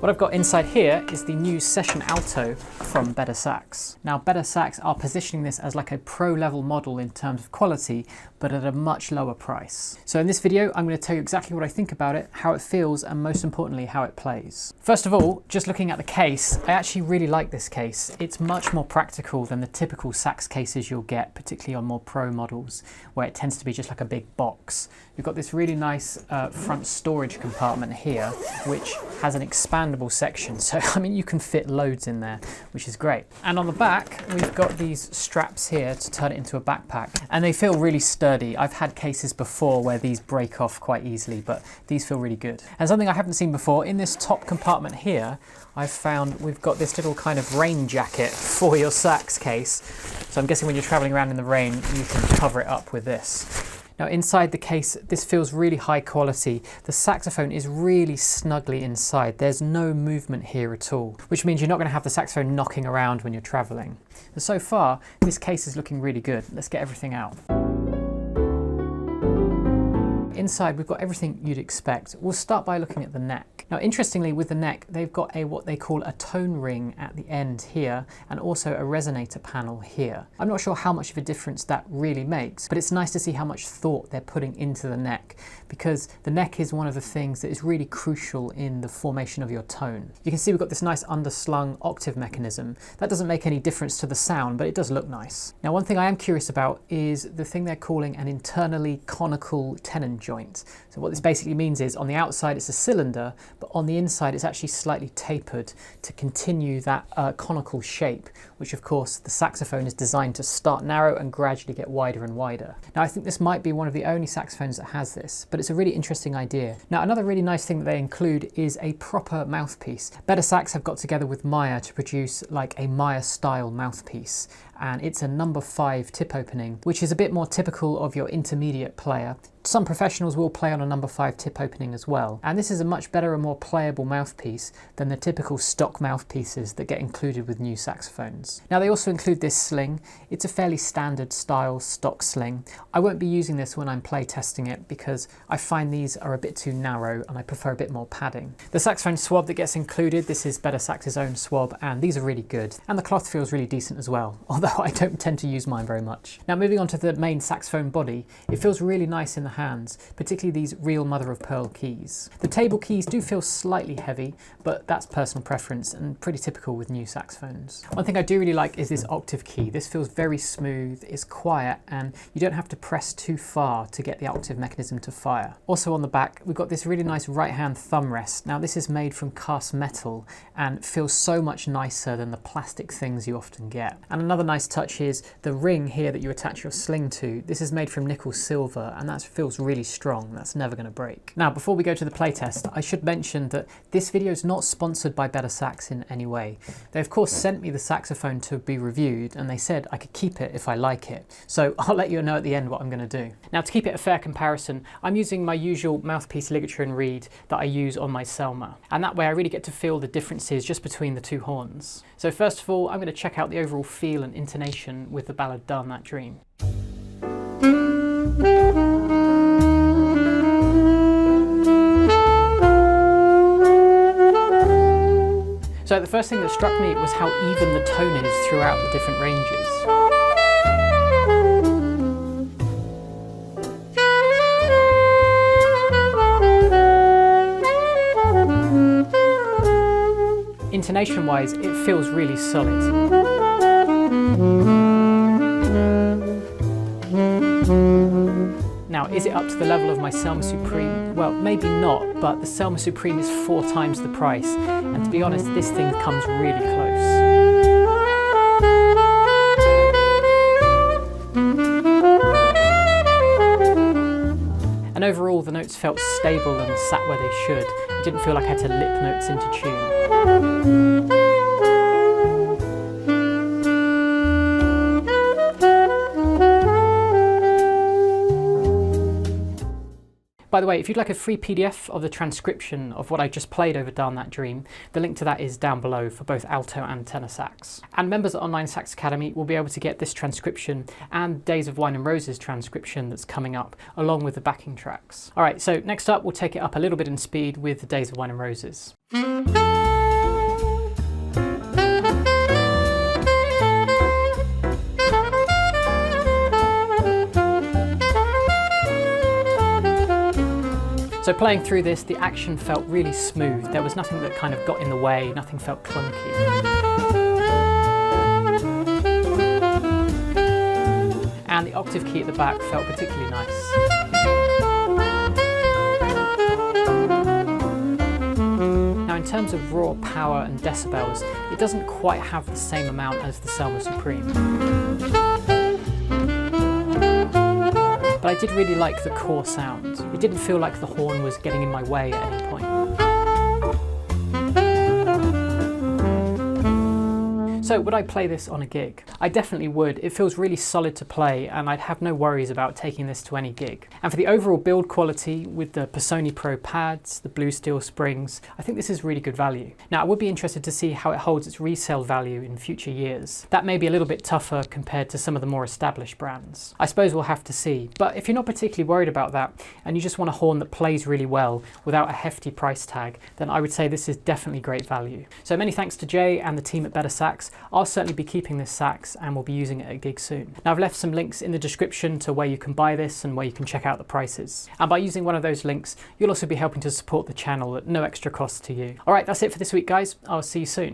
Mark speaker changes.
Speaker 1: What I've got inside here is the new Session Alto from Better Sax. Now Better Sax are positioning this as like a pro level model in terms of quality, but at a much lower price. So in this video, I'm going to tell you exactly what I think about it, how it feels, and most importantly, how it plays. First of all, just looking at the case, I actually really like this case. It's much more practical than the typical sax cases you'll get, particularly on more pro models, where it tends to be just like a big box. You've got this really nice front storage compartment here, which has an expandable section. So, I mean, you can fit loads in there, which is great. And on the back, we've got these straps here to turn it into a backpack. And they feel really sturdy. I've had cases before where these break off quite easily, but these feel really good. And something I haven't seen before, in this top compartment here, I've found we've got this little kind of rain jacket for your sax case. So I'm guessing when you're traveling around in the rain, you can cover it up with this. Now inside the case, this feels really high quality. The saxophone is really snugly inside. There's no movement here at all, which means you're not going to have the saxophone knocking around when you're traveling. And so far, this case is looking really good. Let's get everything out. Inside, we've got everything you'd expect. We'll start by looking at the neck. Now, interestingly, with the neck, they've got what they call a tone ring at the end here, and also a resonator panel here. I'm not sure how much of a difference that really makes, but it's nice to see how much thought they're putting into the neck, because the neck is one of the things that is really crucial in the formation of your tone. You can see we've got this nice underslung octave mechanism. That doesn't make any difference to the sound, but it does look nice. Now, one thing I am curious about is the thing they're calling an internally conical tenon joint. So what this basically means is on the outside it's a cylinder, but on the inside it's actually slightly tapered to continue that conical shape, which of course the saxophone is designed to start narrow and gradually get wider and wider. Now I think this might be one of the only saxophones that has this, but it's a really interesting idea. Now another really nice thing that they include is a proper mouthpiece. Better Sax have got together with Meyer to produce like a Meyer style mouthpiece, and it's a number 5 tip opening, which is a bit more typical of your intermediate player. Some professionals will play on a number 5 tip opening as well, and this is a much better and more playable mouthpiece than the typical stock mouthpieces that get included with new saxophones. Now they also include this sling. It's a fairly standard style stock sling. I won't be using this when I'm play testing it because I find these are a bit too narrow and I prefer a bit more padding. The saxophone swab that gets included, this is Better Sax's own swab, and these are really good, and the cloth feels really decent as well, although I don't tend to use mine very much. Now moving on to the main saxophone body, it feels really nice in the hands, particularly these real mother of pearl keys. The table keys do feel slightly heavy, but that's personal preference and pretty typical with new saxophones. One thing I do really like is this octave key. This feels very smooth, it's quiet, and you don't have to press too far to get the octave mechanism to fire. Also on the back, we've got this really nice right hand thumb rest. Now this is made from cast metal and feels so much nicer than the plastic things you often get. And another nice touch is the ring here that you attach your sling to. This is made from nickel silver, and that feels really strong. That's never going to break. Now before we go to the playtest, I should mention that this video is not sponsored by Better Sax in any way. They of course sent me the saxophone to be reviewed, and they said I could keep it if I like it. So I'll let you know at the end what I'm going to do. Now to keep it a fair comparison, I'm using my usual mouthpiece ligature and reed that I use on my Selma, and that way I really get to feel the differences just between the two horns. So first of all, I'm going to check out the overall feel and intonation with the ballad Darn That Dream. So the first thing that struck me was how even the tone is throughout the different ranges. Intonation-wise, it feels really solid. Now, is it up to the level of my Selma Supreme? Well, maybe not, but the Selma Supreme is 4 times the price, and to be honest, this thing comes really close. And overall, the notes felt stable and sat where they should. I didn't feel like I had to lip notes into tune. By the way, if you'd like a free PDF of the transcription of what I just played over Darn That Dream, the link to that is down below for both alto and tenor sax. And members at Online Sax Academy will be able to get this transcription and Days of Wine and Roses transcription that's coming up, along with the backing tracks. All right, so next up, we'll take it up a little bit in speed with the Days of Wine and Roses. So playing through this, the action felt really smooth. There was nothing that kind of got in the way, nothing felt clunky. And the octave key at the back felt particularly nice. Now in terms of raw power and decibels, it doesn't quite have the same amount as the Selma Supreme. But I did really like the core sound. It didn't feel like the horn was getting in my way at any point. So would I play this on a gig? I definitely would. It feels really solid to play and I'd have no worries about taking this to any gig. And for the overall build quality with the Pisoni Pro pads, the blue steel springs, I think this is really good value. Now I would be interested to see how it holds its resale value in future years. That may be a little bit tougher compared to some of the more established brands. I suppose we'll have to see. But if you're not particularly worried about that and you just want a horn that plays really well without a hefty price tag, then I would say this is definitely great value. So many thanks to Jay and the team at Better Sax. I'll certainly be keeping this sax and will be using it at a gig soon. Now I've left some links in the description to where you can buy this and where you can check out the prices. And by using one of those links, you'll also be helping to support the channel at no extra cost to you. All right, that's it for this week, guys. I'll see you soon.